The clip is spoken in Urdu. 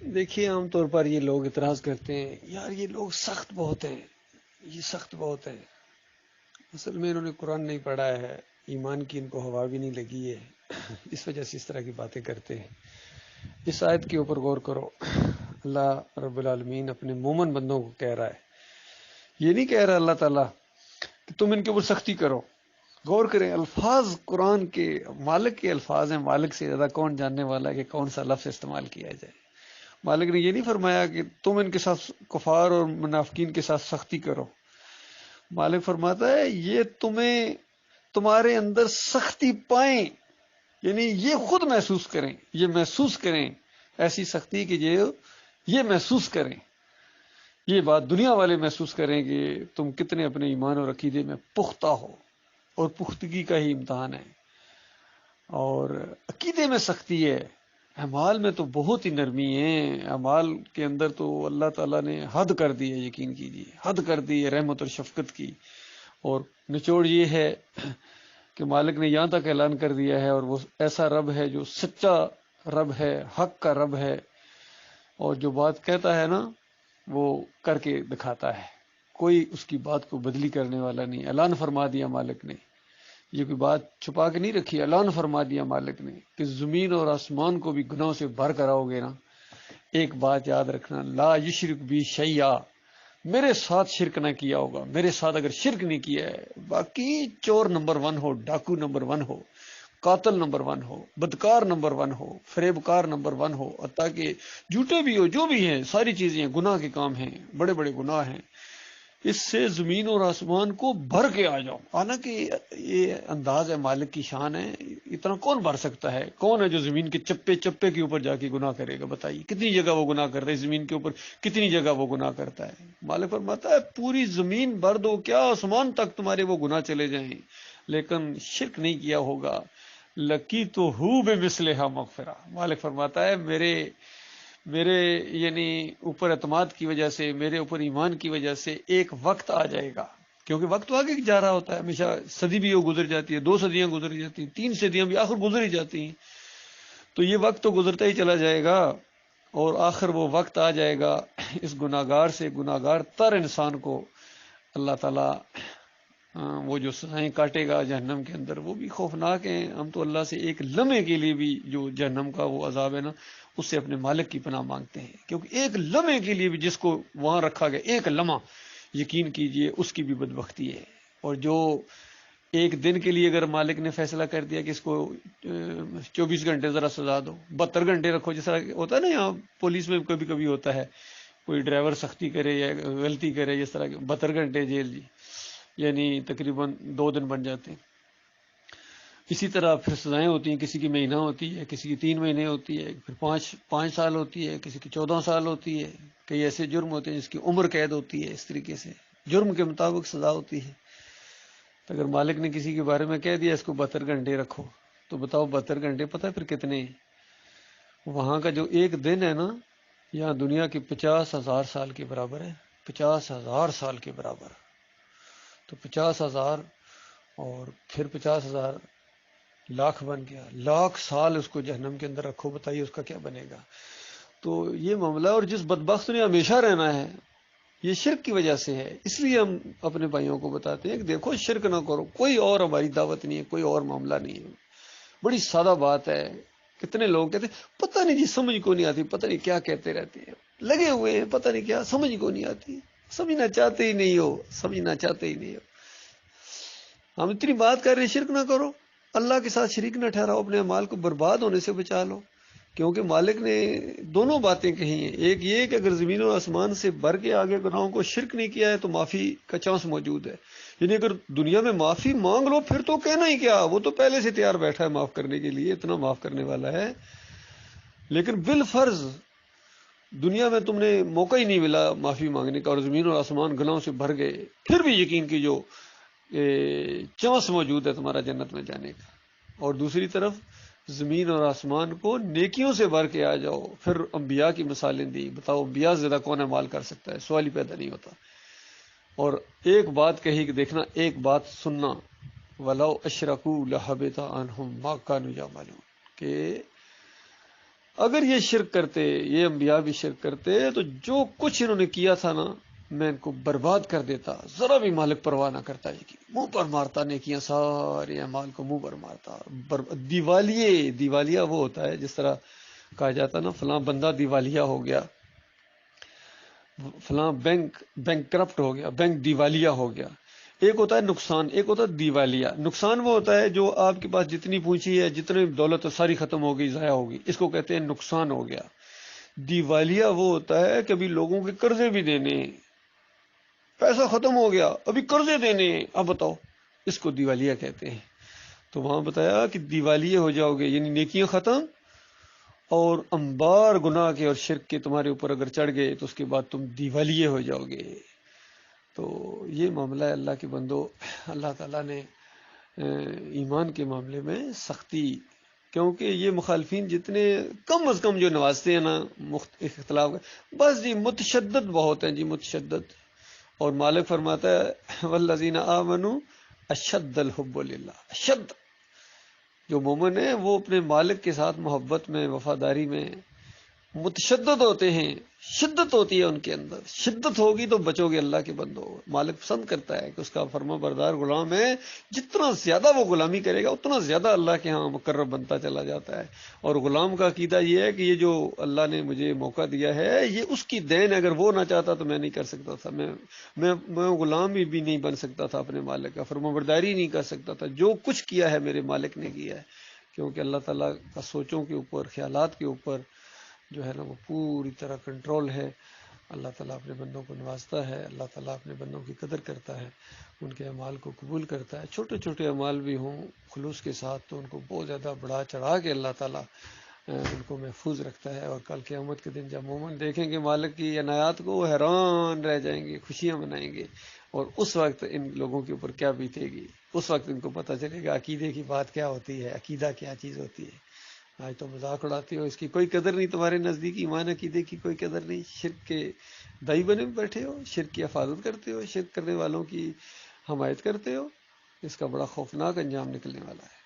دیکھیے عام طور پر یہ لوگ اعتراض کرتے ہیں، یار یہ لوگ سخت بہت ہیں، یہ سخت بہت ہیں۔ اصل میں انہوں نے قرآن نہیں پڑھا ہے، ایمان کی ان کو ہوا بھی نہیں لگی ہے، اس وجہ سے اس طرح کی باتیں کرتے ہیں۔ اس آیت کے اوپر غور کرو، اللہ رب العالمین اپنے مومن بندوں کو کہہ رہا ہے، یہ نہیں کہہ رہا اللہ تعالیٰ کہ تم ان کے اوپر سختی کرو۔ غور کریں، الفاظ قرآن کے مالک کے الفاظ ہیں، مالک سے زیادہ کون جاننے والا ہے کہ کون سا لفظ استعمال کیا جائے۔ مالک نے یہ نہیں فرمایا کہ تم ان کے ساتھ کفار اور منافقین کے ساتھ سختی کرو، مالک فرماتا ہے یہ تمہیں تمہارے اندر سختی پائیں، یعنی یہ خود محسوس کریں، یہ محسوس کریں ایسی سختی کہ یہ محسوس کریں، یہ بات دنیا والے محسوس کریں کہ تم کتنے اپنے ایمان اور عقیدے میں پختہ ہو، اور پختگی کا ہی امتحان ہے۔ اور عقیدے میں سختی ہے، اعمال میں تو بہت ہی نرمی ہے، اعمال کے اندر تو اللہ تعالیٰ نے حد کر دی ہے، یقین کیجیے حد کر دی ہے رحمت اور شفقت کی۔ اور نچوڑ یہ ہے کہ مالک نے یہاں تک اعلان کر دیا ہے، اور وہ ایسا رب ہے جو سچا رب ہے، حق کا رب ہے، اور جو بات کہتا ہے نا وہ کر کے دکھاتا ہے، کوئی اس کی بات کو بدلی کرنے والا نہیں۔ اعلان فرما دیا مالک نے، یہ کوئی بات چھپا کے نہیں رکھی، اعلان فرما دیا مالک نے کہ زمین اور آسمان کو بھی گناہوں سے بھر کر آؤ گے نا، ایک بات یاد رکھنا، لا یشرک بی شیئا، میرے ساتھ شرک نہ کیا ہوگا۔ میرے ساتھ اگر شرک نہیں کیا ہے، باقی چور نمبر 1 ہو، ڈاکو نمبر 1 ہو، قاتل نمبر 1 ہو، بدکار نمبر 1 ہو، فریبکار نمبر 1 ہو، حتیٰ کہ جھوٹے بھی ہو، جو بھی ہیں ساری چیزیں گناہ کے کام ہیں، بڑے بڑے گناہ ہیں، اس سے زمین اور آسمان کو بھر کے آ جاؤ۔ حالانکہ یہ انداز ہے، مالک کی شان ہے، اتنا کون بھر سکتا ہے؟ کون ہے جو زمین کے چپے چپے کے اوپر جا کے گناہ کرے گا؟ بتائیے کتنی جگہ وہ گناہ کرتا ہے، زمین کے اوپر کتنی جگہ وہ گناہ کرتا ہے۔ مالک فرماتا ہے پوری زمین بھر دو، کیا آسمان تک تمہارے وہ گناہ چلے جائیں، لیکن شرک نہیں کیا ہوگا، لکی تو ہو بے مثلہا مغفرہ۔ مالک فرماتا ہے میرے یعنی اوپر اعتماد کی وجہ سے، میرے اوپر ایمان کی وجہ سے ایک وقت آ جائے گا، کیونکہ وقت تو آگے جا رہا ہوتا ہے، ہمیشہ صدی بھی وہ گزر جاتی ہے، 2 صدیاں گزر جاتی ہیں، 3 صدیاں بھی آخر گزر ہی جاتی ہیں، تو یہ وقت تو گزرتا ہی چلا جائے گا، اور آخر وہ وقت آ جائے گا، اس گناہگار سے گناہگار تر انسان کو اللہ تعالیٰ وہ جو سزائیں کاٹے گا جہنم کے اندر، وہ بھی خوفناک ہیں۔ ہم تو اللہ سے ایک لمحے کے لیے بھی جو جہنم کا وہ عذاب ہے نا، اس سے اپنے مالک کی پناہ مانگتے ہیں، کیونکہ ایک لمحے کے لیے بھی جس کو وہاں رکھا گیا، ایک لمحہ، یقین کیجئے اس کی بھی بدبختی ہے۔ اور جو ایک دن کے لیے اگر مالک نے فیصلہ کر دیا کہ اس کو 24 گھنٹے ذرا سزا دو، 72 گھنٹے رکھو، جس طرح ہوتا ہے نا یہاں پولیس میں کبھی کبھی ہوتا ہے، کوئی ڈرائیور سختی کرے یا غلطی کرے، اس طرح کے 72 گھنٹے جیل، جی یعنی تقریباً 2 دن بن جاتے ہیں۔ اسی طرح پھر سزائیں ہوتی ہیں، کسی کی مہینہ ہوتی ہے، کسی کی 3 مہینے ہوتی ہے، پھر 5 سال ہوتی ہے، کسی کی 14 سال ہوتی ہے، کئی ایسے جرم ہوتے ہیں جس کی عمر قید ہوتی ہے، اس طریقے سے جرم کے مطابق سزا ہوتی ہے۔ تو اگر مالک نے کسی کے بارے میں کہہ دیا اس کو 72 گھنٹے رکھو، تو بتاؤ 72 گھنٹے پتہ ہے پھر کتنے ہیں؟ وہاں کا جو ایک دن ہے نا، یہاں دنیا کے 50,000 سال کے برابر ہے، 50,000 سال کے برابر، تو 50,000 اور پھر 50,000 لاکھ بن گیا، لاکھ سال اس کو جہنم کے اندر رکھو، بتائیے اس کا کیا بنے گا؟ تو یہ معاملہ، اور جس بدبخت نے ہمیشہ رہنا ہے یہ شرک کی وجہ سے ہے۔ اس لیے ہم اپنے بھائیوں کو بتاتے ہیں کہ دیکھو شرک نہ کرو، کوئی اور ہماری دعوت نہیں ہے، کوئی اور معاملہ نہیں ہے، بڑی سادہ بات ہے۔ کتنے لوگ کہتے ہیں پتہ نہیں جی، سمجھ کو نہیں آتی، پتہ نہیں کیا کہتے رہتے ہیں، لگے ہوئے ہیں، پتہ نہیں کیا، سمجھ کو نہیں آتی، سمجھنا چاہتے ہی نہیں ہو، سمجھنا چاہتے ہی نہیں ہو۔ ہم اتنی بات کر رہے ہیں شرک نہ کرو، اللہ کے ساتھ شریک نہ ٹھہراؤ، اپنے اعمال کو برباد ہونے سے بچا لو، کیونکہ مالک نے دونوں باتیں کہی ہیں۔ ایک یہ کہ اگر زمین و آسمان سے بھر کے آگے گناہوں کو شرک نہیں کیا ہے تو معافی کا چانس موجود ہے، یعنی اگر دنیا میں معافی مانگ لو پھر تو کہنا ہی کیا، وہ تو پہلے سے تیار بیٹھا ہے معاف کرنے کے لیے، اتنا معاف کرنے والا ہے۔ لیکن بالفرض دنیا میں تم نے موقع ہی نہیں ملا معافی مانگنے کا، اور زمین اور آسمان گناہوں سے بھر گئے، پھر بھی یقین کی جو چانس موجود ہے تمہارا جنت میں جانے کا۔ اور دوسری طرف زمین اور آسمان کو نیکیوں سے بھر کے آ جاؤ، پھر انبیاء کی مثالیں دی، بتاؤ انبیاء سے زیادہ کون اعمال کر سکتا ہے؟ سوال ہی پیدا نہیں ہوتا۔ اور ایک بات کہی کہ دیکھنا، ایک بات سننا، وَلَوْ أَشْرَكُوا لَحَبِطَ عَنْهُمْ مَا كَانُوا يَعْمَلُونَ، کہ اگر یہ شرک کرتے، یہ انبیاء بھی شرک کرتے، تو جو کچھ انہوں نے کیا تھا نا میں ان کو برباد کر دیتا، ذرا بھی مالک پرواہ نہ کرتا، منہ پر مارتا، نیکیاں سارے اعمال کو منہ پر مارتا۔ دیوالیہ وہ ہوتا ہے جس طرح کہا جاتا نا فلاں بندہ دیوالیہ ہو گیا، فلاں بینک کرپٹ ہو گیا، بینک دیوالیہ ہو گیا۔ ایک ہوتا ہے نقصان، ایک ہوتا ہے دیوالیہ۔ نقصان وہ ہوتا ہے جو آپ کے پاس جتنی پونجی ہے، جتنی دولت ہے، ساری ختم ہو گئی، ضائع ہو گئی، اس کو کہتے ہیں نقصان ہو گیا۔ دیوالیہ وہ ہوتا ہے کبھی لوگوں کے قرضے بھی دینے، پیسہ ختم ہو گیا، ابھی قرضے دینے، اب بتاؤ، اس کو دیوالیہ کہتے ہیں۔ تو وہاں بتایا کہ دیوالیہ ہو جاؤ گے، یعنی نیکیاں ختم اور انبار گناہ کے اور شرک کے تمہارے اوپر اگر چڑھ گئے تو اس کے بعد تم دیوالیہ ہو جاؤ گے۔ تو یہ معاملہ ہے اللہ کے بندو۔ اللہ تعالیٰ نے ایمان کے معاملے میں سختی، کیونکہ یہ مخالفین جتنے کم از کم جو نوازتے ہیں نا اختلاف بس جی متشدد بہت ہیں جی، متشدد۔ اور مالک فرماتا ہے والذین آمنوا اشد الحب للہ، اشد۔ جو مومن ہیں وہ اپنے مالک کے ساتھ محبت میں، وفاداری میں متشدد ہوتے ہیں، شدت ہوتی ہے ان کے اندر۔ شدت ہوگی تو بچو گے اللہ کے بندو۔ مالک پسند کرتا ہے کہ اس کا فرما بردار غلام ہے، جتنا زیادہ وہ غلامی کرے گا اتنا زیادہ اللہ کے ہاں مقرب بنتا چلا جاتا ہے۔ اور غلام کا عقیدہ یہ ہے کہ یہ جو اللہ نے مجھے موقع دیا ہے یہ اس کی دین، اگر وہ نہ چاہتا تو میں نہیں کر سکتا تھا، میں غلام بھی نہیں بن سکتا تھا اپنے مالک کا، فرما برداری نہیں کر سکتا تھا۔ جو کچھ کیا ہے میرے مالک نے کیا ہے، کیونکہ اللہ تعالیٰ کا سوچوں کے اوپر، خیالات کے اوپر جو ہے نا وہ پوری طرح کنٹرول ہے۔ اللہ تعالیٰ اپنے بندوں کو نوازتا ہے، اللہ تعالیٰ اپنے بندوں کی قدر کرتا ہے، ان کے اعمال کو قبول کرتا ہے۔ چھوٹے چھوٹے اعمال بھی ہوں خلوص کے ساتھ تو ان کو بہت زیادہ بڑھا چڑھا کے اللہ تعالیٰ ان کو محفوظ رکھتا ہے۔ اور کل قیامت کے دن جب مومن دیکھیں گے مالک کی عنایات کو، وہ حیران رہ جائیں گے، خوشیاں منائیں گے۔ اور اس وقت ان لوگوں کے اوپر کیا بیتے گی، اس وقت ان کو پتہ چلے گا عقیدے کی بات کیا ہوتی ہے، عقیدہ کیا چیز ہوتی ہے۔ آج تو مذاق اڑاتے ہو، اس کی کوئی قدر نہیں تمہارے نزدیک، ایمان عقیدے کی کوئی قدر نہیں، شرک کے دائی بنے بیٹھے ہو، شرک کی حفاظت کرتے ہو، شرک کرنے والوں کی حمایت کرتے ہو، اس کا بڑا خوفناک انجام نکلنے والا ہے۔